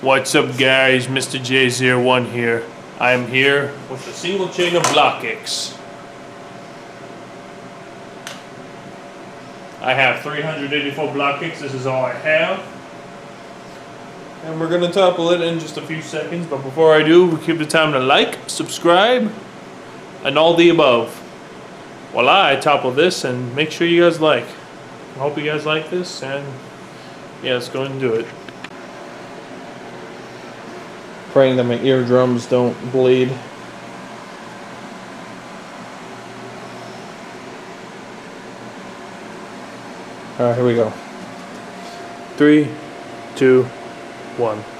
What's up guys, Mr.J01 here. I am here with a single chain of blokix. I have 384 blokix, this is all I have. And we're gonna topple it in just a few seconds, but before I do, we keep the time to like, subscribe, and all the above. While I topple this and make sure you guys like. I hope you guys like this, and yeah, let's go ahead and do it. Praying that my eardrums don't bleed. Alright, here we go. 3, 2, 1.